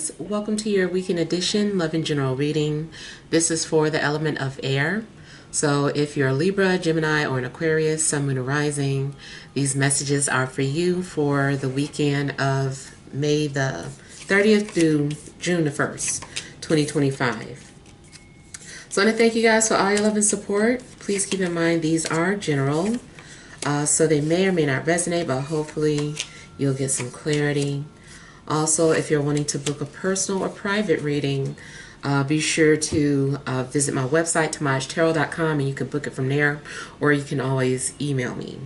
guys, welcome to your weekend edition Love and General reading. This is for the element of air. So if you're a Libra, Gemini, or an Aquarius, Sun, Moon, or Rising, these messages are for you for the weekend of May the 30th through June the 1st, 2025. So I want to thank you guys for all your love and support. Please keep in mind these are general, so they may or may not resonate, but hopefully you'll get some clarity. Also, if you're wanting to book a personal or private reading, be sure to visit my website, TemajTarot.com, and you can book it from there, or you can always email me.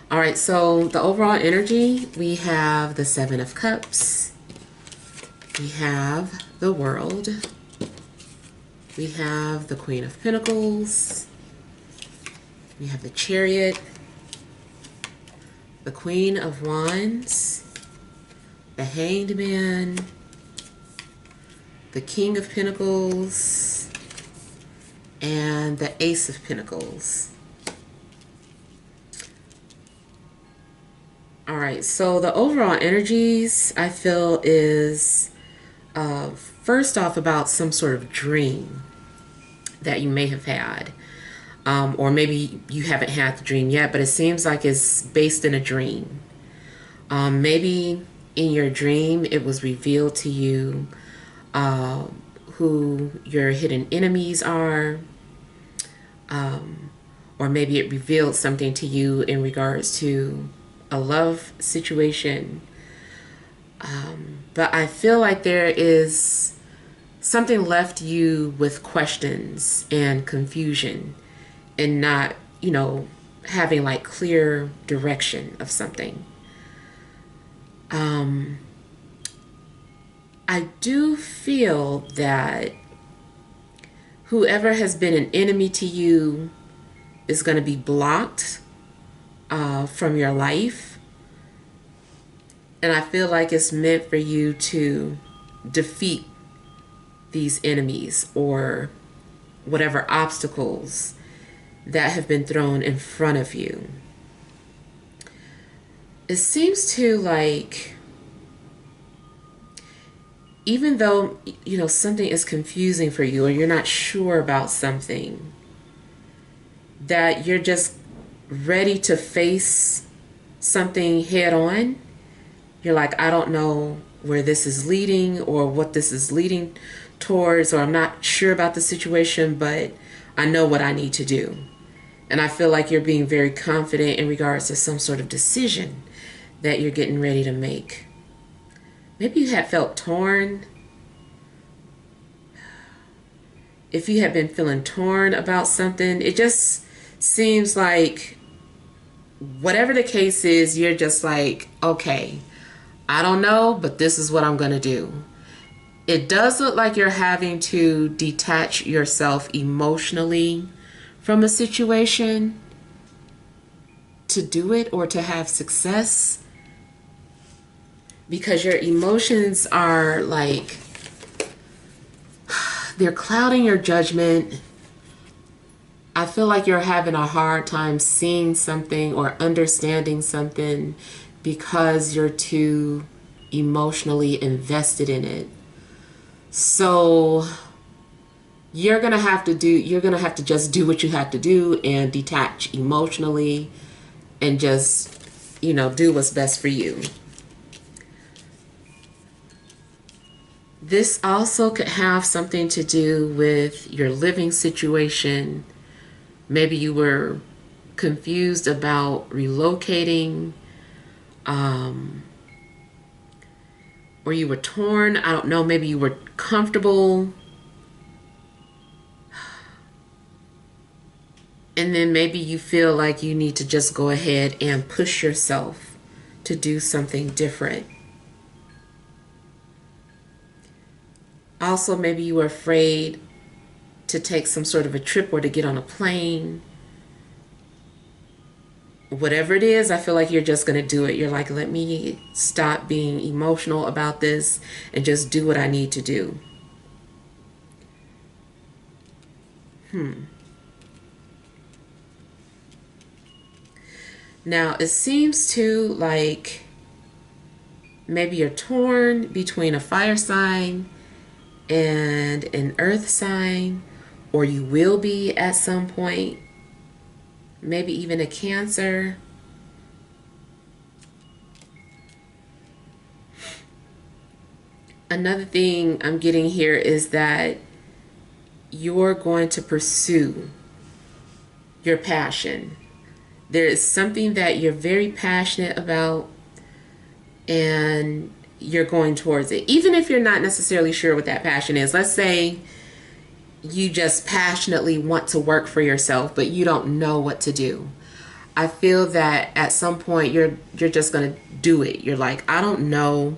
All right, so the overall energy, we have the Seven of Cups, we have the World, we have the Queen of Pentacles, we have the Chariot, the Queen of Wands, the Hanged Man, the King of Pentacles, and the Ace of Pentacles. All right, so the overall energies I feel is first off about some sort of dream that you may have had. Or maybe you haven't had the dream yet, but it seems like it's based in a dream. Maybe in your dream it was revealed to you who your hidden enemies are, or maybe it revealed something to you in regards to a love situation. But I feel like there is something left you with questions and confusion and not, having like clear direction of something. I do feel that whoever has been an enemy to you is going to be blocked from your life. And I feel like it's meant for you to defeat these enemies or whatever obstacles that have been thrown in front of you. It seems to like, even though, something is confusing for you or you're not sure about something, that you're just ready to face something head on. You're like, I don't know where this is leading or what this is leading towards, or I'm not sure about the situation, but I know what I need to do. And I feel like you're being very confident in regards to some sort of decision that you're getting ready to make. Maybe you had felt torn. If you had been feeling torn about something, it just seems like whatever the case is, you're just like, okay, I don't know, but this is what I'm going to do. It does look like you're having to detach yourself emotionally from a situation to do it or to have success, because your emotions are like, they're clouding your judgment. I feel like you're having a hard time seeing something or understanding something because you're too emotionally invested in it. So you're gonna have to just do what you have to do and detach emotionally and just, do what's best for you. This also could have something to do with your living situation. Maybe you were confused about relocating, or you were torn. I don't know. Maybe you were comfortable. And then maybe you feel like you need to just go ahead and push yourself to do something different. Also, maybe you were afraid to take some sort of a trip or to get on a plane. Whatever it is, I feel like you're just going to do it. You're like, let me stop being emotional about this and just do what I need to do. Now, it seems to like Maybe you're torn between a fire sign and an earth sign, or you will be at some point. Maybe even a Cancer. Another thing I'm getting here is that you're going to pursue your passion. There is something that you're very passionate about, and you're going towards it. Even if you're not necessarily sure what that passion is. Let's say you just passionately want to work for yourself, but you don't know what to do. I feel that at some point you're just going to do it. You're like, I don't know,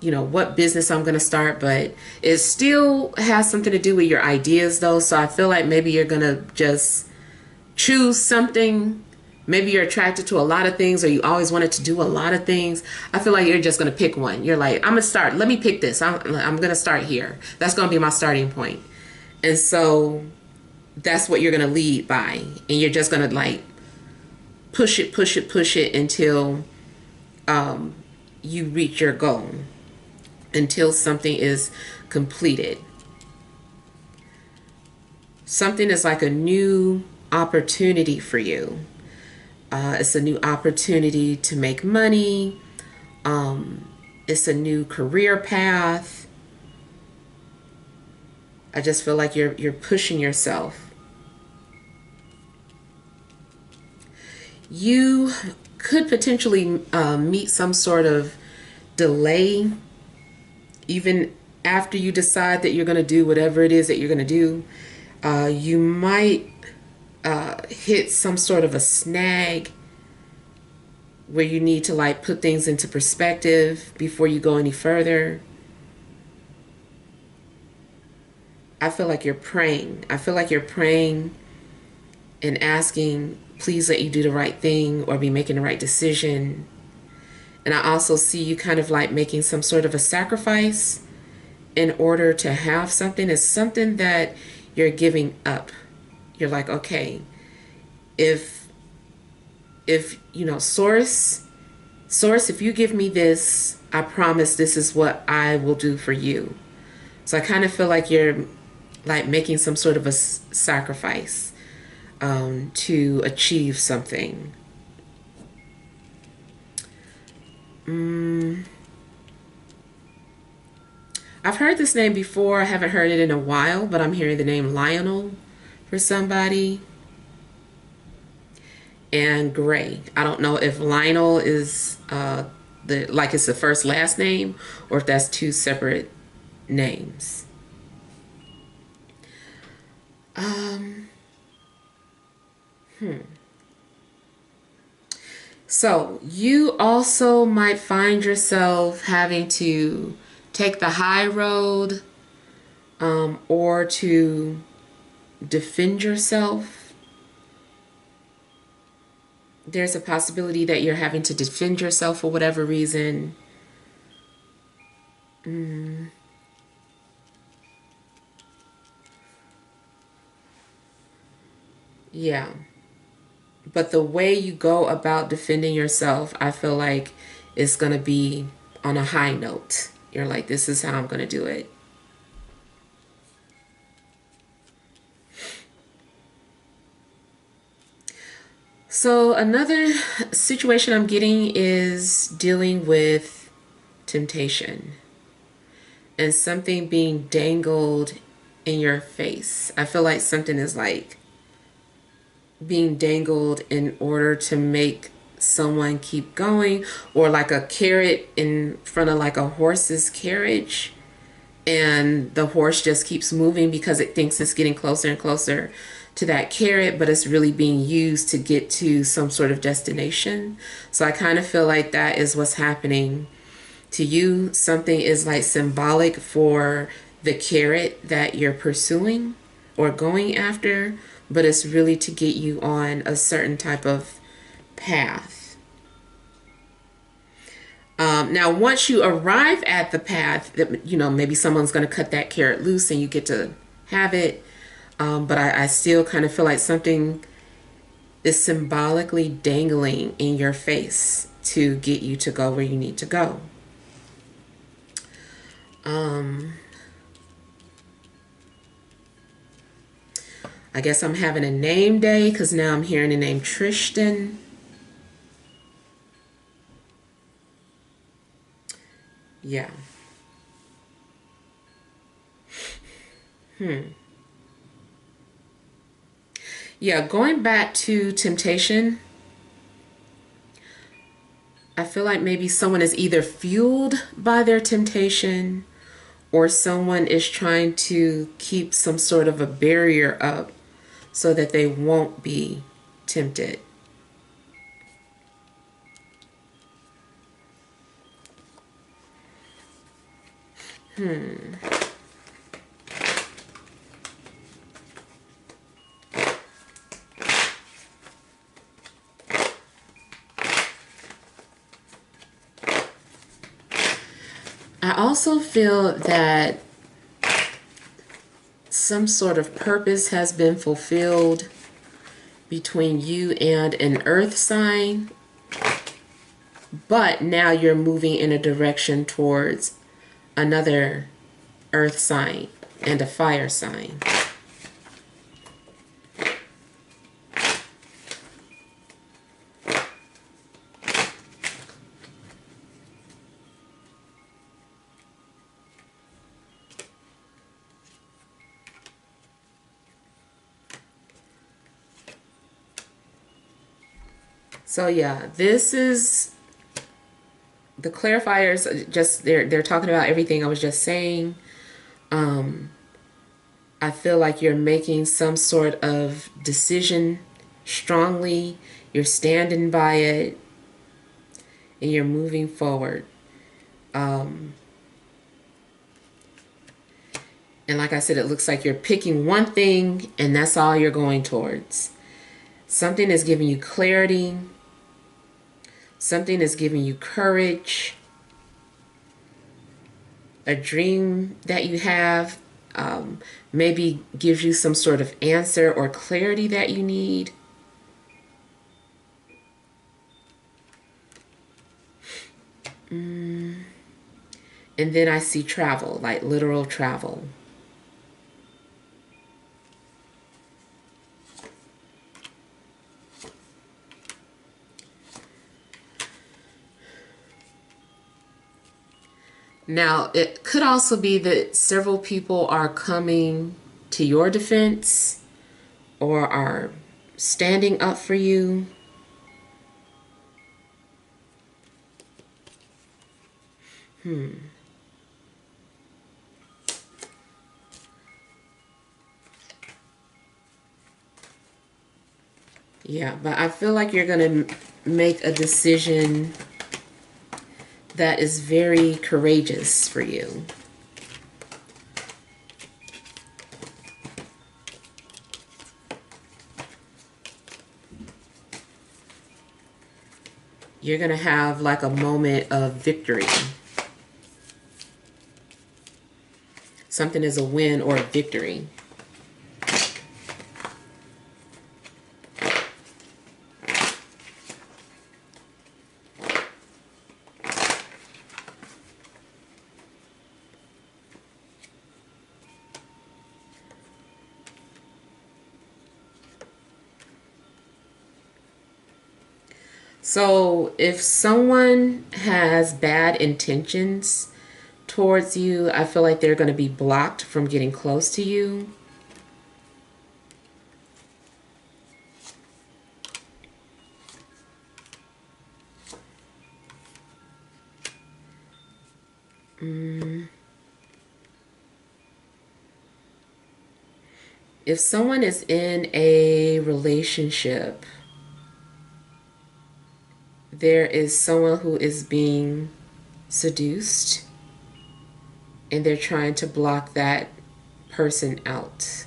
what business I'm going to start, but it still has something to do with your ideas though. So I feel like maybe you're going to just choose something. Maybe you're attracted to a lot of things, or you always wanted to do a lot of things. I feel like you're just going to pick one. You're like, I'm going to start. Let me pick this. I'm going to start here. That's going to be my starting point. And so that's what you're going to lead by. And you're just going to like push it until you reach your goal, until something is completed. Something is like a new opportunity for you. It's a new opportunity to make money. It's a new career path. I just feel like you're pushing yourself. You could potentially meet some sort of delay even after you decide that you're going to do whatever it is that you're going to do. You might hit some sort of a snag where you need to like put things into perspective before you go any further. I feel like you're praying. I feel like you're praying and asking, please let you do the right thing or be making the right decision. And I also see you kind of like making some sort of a sacrifice in order to have something. It's something that you're giving up. You're like, okay, if source, if you give me this, I promise this is what I will do for you. So I kind of feel like you're like making some sort of a sacrifice to achieve something. I've heard this name before. I haven't heard it in a while, but I'm hearing the name Lionel for somebody. And Gray. I don't know if Lionel is it's the first last name, or if that's two separate names. So you also might find yourself having to take the high road, or to defend yourself. There's a possibility that you're having to defend yourself for whatever reason. Yeah. But the way you go about defending yourself, I feel like it's going to be on a high note. You're like, this is how I'm going to do it. So another situation I'm getting is dealing with temptation and something being dangled in your face. I feel like something is like being dangled in order to make someone keep going, or like a carrot in front of like a horse's carriage, and the horse just keeps moving because it thinks it's getting closer and closer to that carrot, but it's really being used to get to some sort of destination. So I kind of feel like that is what's happening to you. Something is like symbolic for the carrot that you're pursuing or going after, but it's really to get you on a certain type of path. Now, once you arrive at the path, maybe someone's going to cut that carrot loose and you get to have it. But I still kind of feel like something is symbolically dangling in your face to get you to go where you need to go. I guess I'm having a name day because now I'm hearing the name Tristan. Yeah. Yeah, going back to temptation, I feel like maybe someone is either fueled by their temptation or someone is trying to keep some sort of a barrier up so that they won't be tempted. I also feel that some sort of purpose has been fulfilled between you and an earth sign, but now you're moving in a direction towards another earth sign and a fire sign. So yeah, this is the clarifiers. Just they're talking about everything I was just saying. I feel like you're making some sort of decision strongly. You're standing by it, and you're moving forward. And like I said, it looks like you're picking one thing, and that's all you're going towards. Something is giving you clarity. Something is giving you courage. A dream that you have maybe gives you some sort of answer or clarity that you need. And then I see travel, like literal travel. Now, it could also be that several people are coming to your defense or are standing up for you. Yeah, but I feel like you're going to make a decision that is very courageous for you. You're going to have like a moment of victory. Something is a win or a victory. So if someone has bad intentions towards you, I feel like they're going to be blocked from getting close to you. If someone is in a relationship, there is someone who is being seduced and they're trying to block that person out.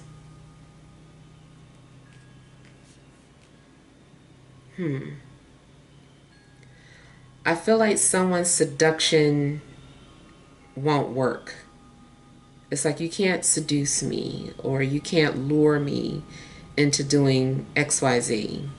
I feel like someone's seduction won't work. It's like you can't seduce me or you can't lure me into doing XYZ.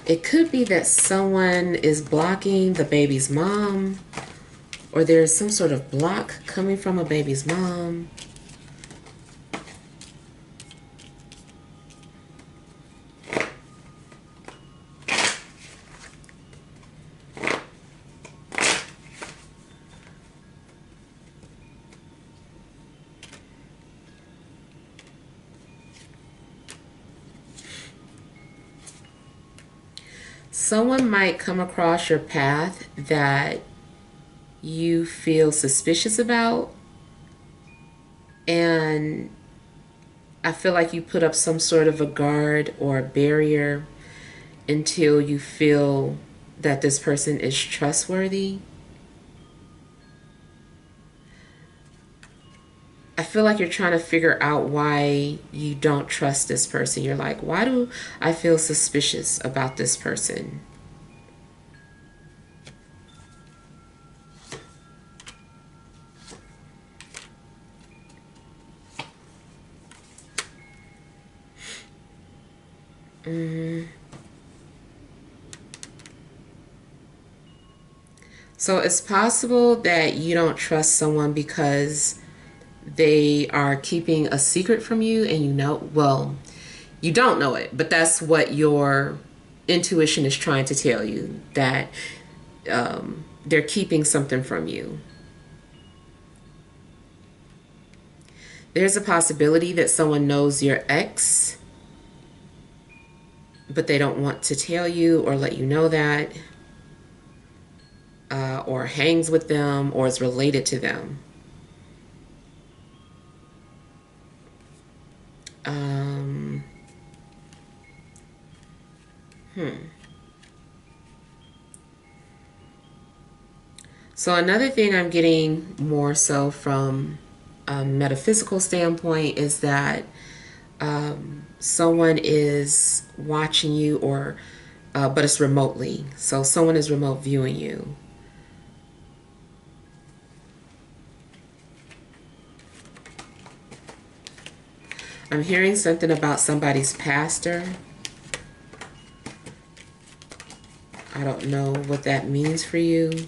It could be that someone is blocking the baby's mom, or there's some sort of block coming from a baby's mom. Someone might come across your path that you feel suspicious about, and I feel like you put up some sort of a guard or a barrier until you feel that this person is trustworthy. I feel like you're trying to figure out why you don't trust this person. You're like, why do I feel suspicious about this person? So it's possible that you don't trust someone because they are keeping a secret from you, and you know, well, you don't know it, but that's what your intuition is trying to tell you, that they're keeping something from you. There's a possibility that someone knows your ex, but they don't want to tell you or let you know that, or hangs with them or is related to them. So another thing I'm getting more so from a metaphysical standpoint is that someone is watching you, or but it's remotely. So someone is remote viewing you. I'm hearing something about somebody's pastor. I don't know what that means for you.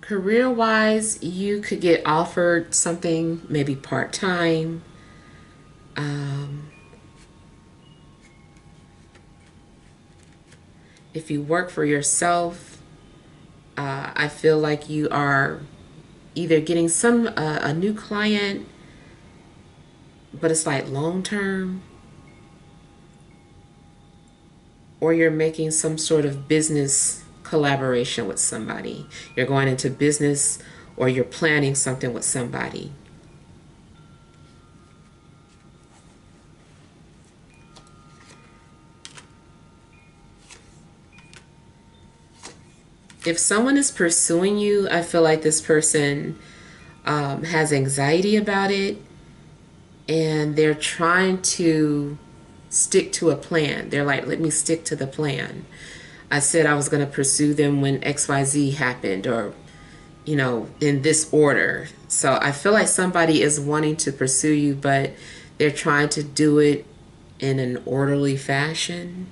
Career-wise, you could get offered something maybe part-time. If you work for yourself, I feel like you are either getting a new client, but it's like long-term, or you're making some sort of business collaboration with somebody. You're going into business, or you're planning something with somebody. If someone is pursuing you, I feel like this person has anxiety about it, and they're trying to stick to a plan. They're like, let me stick to the plan. I said I was going to pursue them when XYZ happened, or, you know, in this order. So I feel like somebody is wanting to pursue you, but they're trying to do it in an orderly fashion.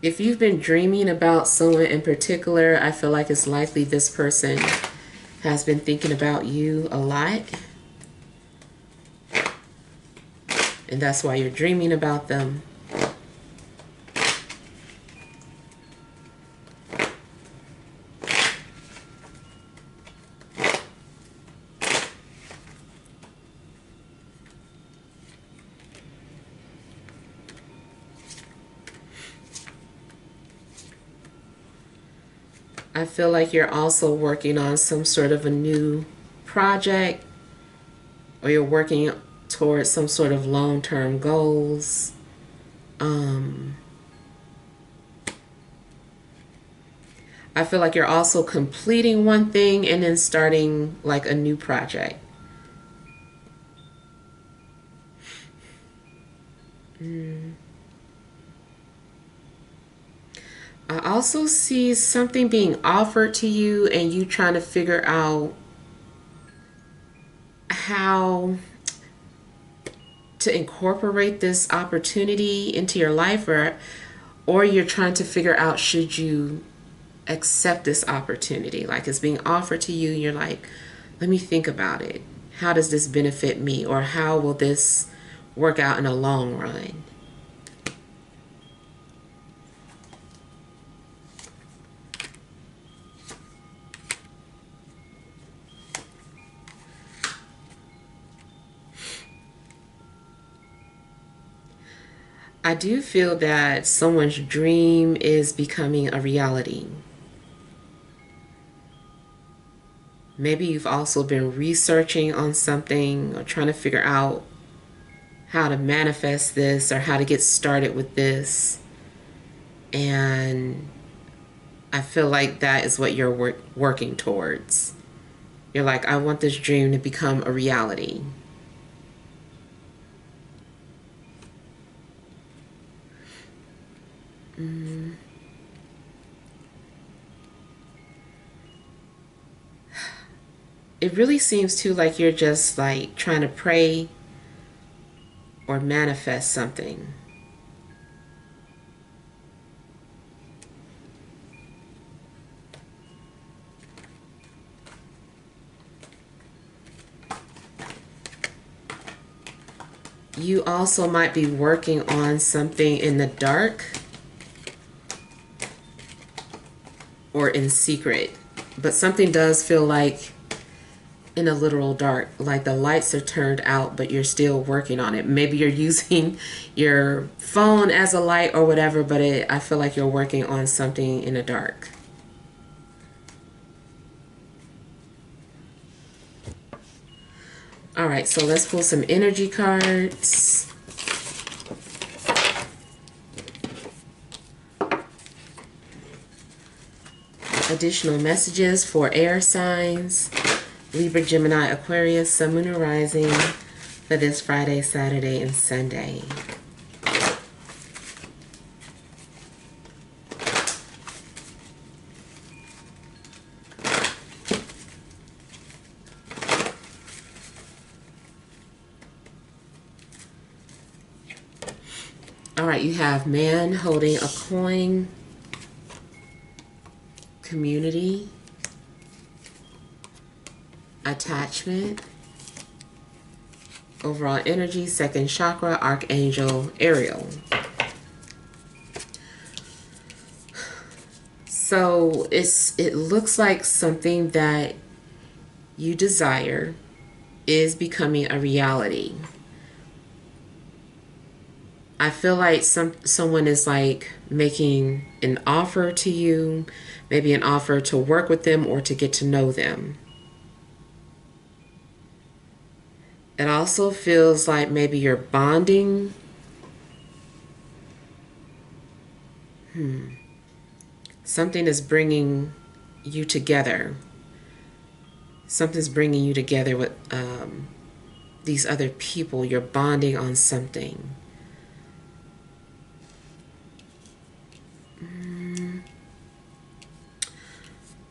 If you've been dreaming about someone in particular, I feel like it's likely this person has been thinking about you a lot. And that's why you're dreaming about them. I feel like you're also working on some sort of a new project, or you're working towards some sort of long-term goals. I feel like you're also completing one thing and then starting like a new project. I also see something being offered to you and you trying to figure out how to incorporate this opportunity into your life, or you're trying to figure out, should you accept this opportunity? Like, it's being offered to you, you're like, let me think about it. How does this benefit me, or how will this work out in the long run? I do feel that someone's dream is becoming a reality. Maybe you've also been researching on something or trying to figure out how to manifest this or how to get started with this. And I feel like that is what you're working towards. You're like, I want this dream to become a reality. It really seems too like you're just like trying to pray or manifest something. You also might be working on something in the dark or in secret, but something does feel like in a literal dark, like the lights are turned out but you're still working on it. Maybe you're using your phone as a light or whatever, but I feel like you're working on something in the dark. All right, so let's pull some energy cards. Additional messages for air signs: Libra, Gemini, Aquarius, Sun, Moon, and Rising for this Friday, Saturday, and Sunday. All right, you have man holding a coin, community, attachment, overall energy, second chakra, Archangel Ariel. So it looks like something that you desire is becoming a reality. I feel like someone is like making an offer to you, maybe an offer to work with them or to get to know them. It also feels like maybe you're bonding. Something is bringing you together. Something's bringing you together with these other people. You're bonding on something.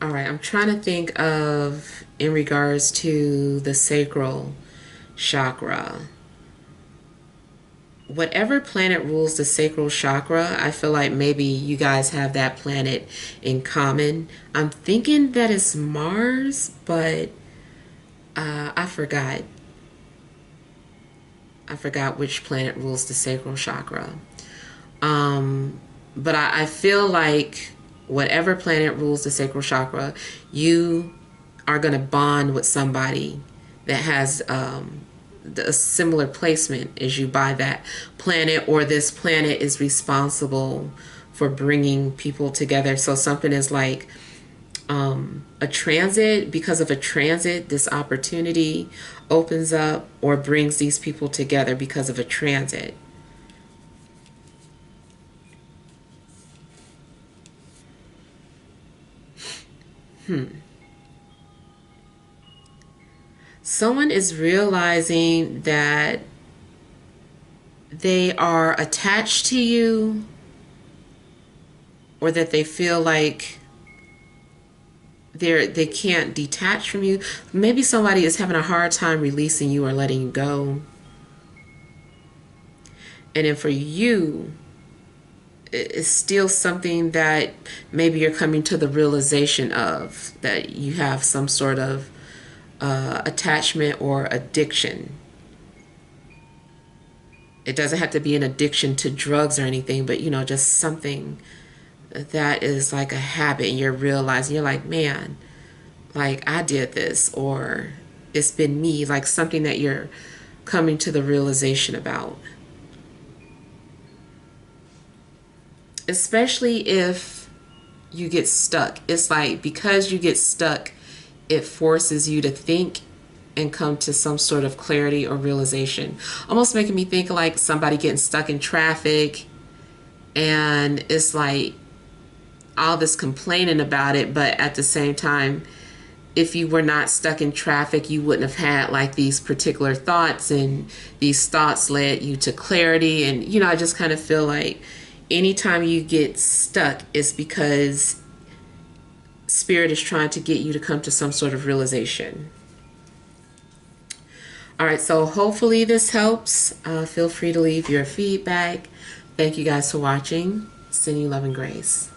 All right, I'm trying to think of in regards to the sacral chakra. Whatever planet rules the sacral chakra, I feel like maybe you guys have that planet in common. I'm thinking that it's Mars, but I forgot. I forgot which planet rules the sacral chakra. But I feel like whatever planet rules the sacral chakra, you are going to bond with somebody that has a similar placement as you by that planet, or this planet is responsible for bringing people together. So something is like a transit. Because of a transit, this opportunity opens up or brings these people together because of a transit. Someone is realizing that they are attached to you, or that they feel like they can't detach from you. Maybe somebody is having a hard time releasing you or letting you go. And then for you, it's still something that maybe you're coming to the realization of, that you have some sort of attachment or addiction. It doesn't have to be an addiction to drugs or anything, but just something that is like a habit, and you're realizing, you're like, man, like I did this, or it's been me, like something that you're coming to the realization about. Especially if you get stuck. It's like, because you get stuck, it forces you to think and come to some sort of clarity or realization. Almost making me think like somebody getting stuck in traffic, and it's like all this complaining about it, but at the same time, if you were not stuck in traffic, you wouldn't have had like these particular thoughts, and these thoughts led you to clarity. And I just kind of feel like anytime you get stuck, it's because Spirit is trying to get you to come to some sort of realization. All right, so hopefully this helps. Feel free to leave your feedback. Thank you guys for watching. Sending you love and grace.